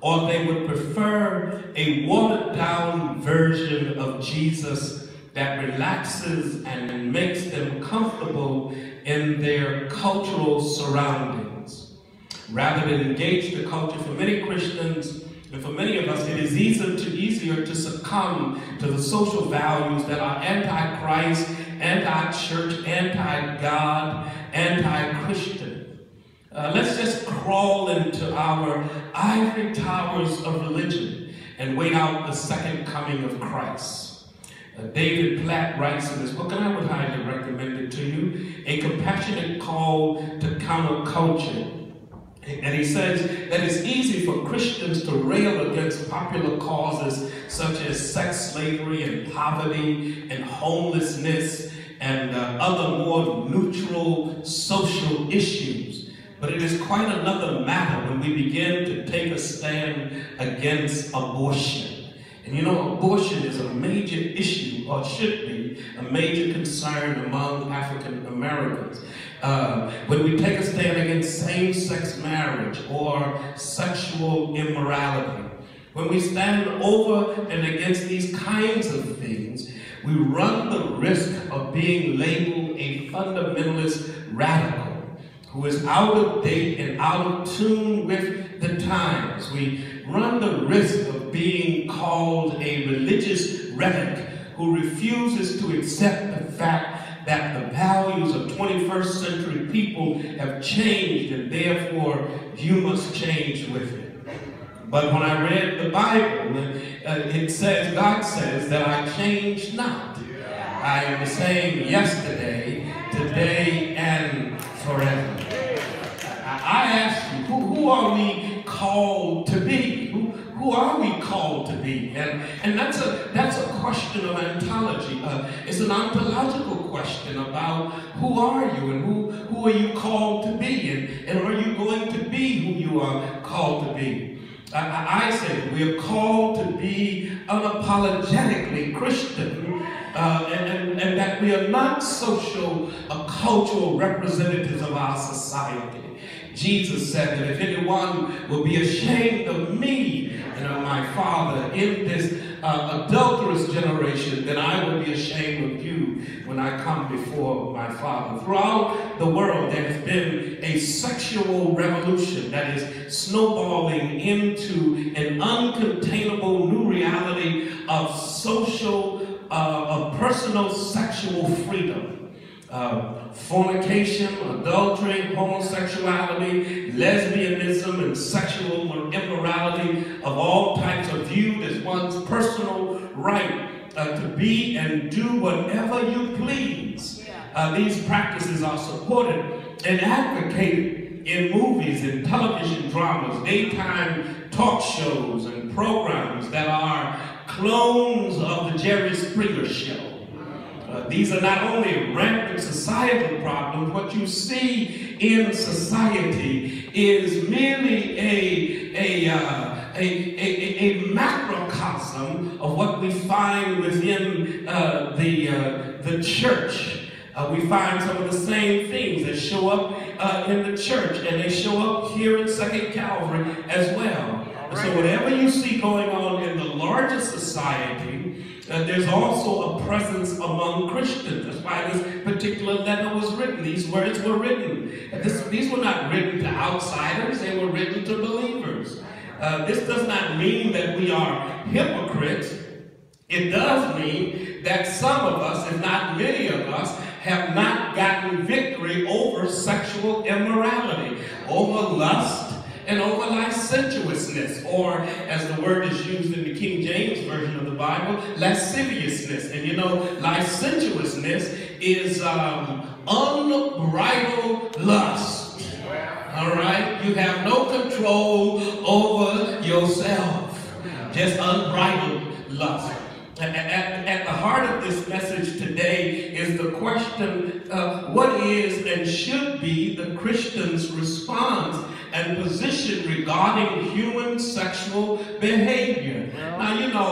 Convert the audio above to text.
or they would prefer a watered-down version of Jesus that relaxes and makes them comfortable in their cultural surroundings. Rather than engage the culture, for many Christians and for many of us, it is easier to succumb to the social values that are anti-Christ, anti-church, anti-God, anti-Christian. Let's just crawl into our ivory towers of religion and wait out the second coming of Christ. David Platt writes in this book, and I would highly recommend it to you, A Compassionate Call to Counterculture. And he says that it's easy for Christians to rail against popular causes such as sex slavery and poverty and homelessness and other more neutral social issues. But it is quite another matter when we begin to take a stand against abortion. And you know, abortion is a major issue, or should be a major concern among African Americans. When we take a stand against same-sex marriage or sexual immorality, when we stand over and against these kinds of things, we run the risk of being labeled a fundamentalist radical who is out of date and out of tune with the times. We run the risk of being called a religious rhetoric who refuses to accept the fact that the values of 21st century people have changed and therefore you must change with it. But when I read the Bible, it says, God says that I change not. I am the same yesterday, today, and forever. I ask you, who are we called to be? Who are we called to be? And that's a question of ontology. It's an ontological question about who are you and who are you called to be, and are you going to be who you are called to be? I say we are called to be unapologetically Christian, and that we are not social or cultural representatives of our society. Jesus said that if anyone will be ashamed of me and of my Father in this adulterous generation, then I will be ashamed of you when I come before my Father. Throughout the world, there has been a sexual revolution that is snowballing into an uncontainable new reality of social, of personal sexual freedom. Fornication, adultery, homosexuality, lesbianism, and sexual immorality of all types are viewed as one's personal right to be and do whatever you please. These practices are supported and advocated in movies and television dramas, daytime talk shows, and programs that are clones of the Jerry Springer Show. These are not only rampant societal problems. What you see in society is merely a macrocosm of what we find within the church. We find some of the same things that show up in the church, and they show up here in 2nd Calvary as well. So whatever you see going on in the larger society, there's also a presence among Christians. That's why this particular letter was written. These words were written. These were not written to outsiders. They were written to believers. This does not mean that we are hypocrites. It does mean that some of us, if not many of us, have not gotten victory over sexual immorality, over lust, and over licentiousness, or as the word is used in the King James Version of the Bible, lasciviousness. And you know, licentiousness is unbridled lust. All right? You have no control over yourself. Just unbridled lust. At the heart of this message today is the question, what is and should be the Christian's response and position regarding human sexual behavior? Now, you know,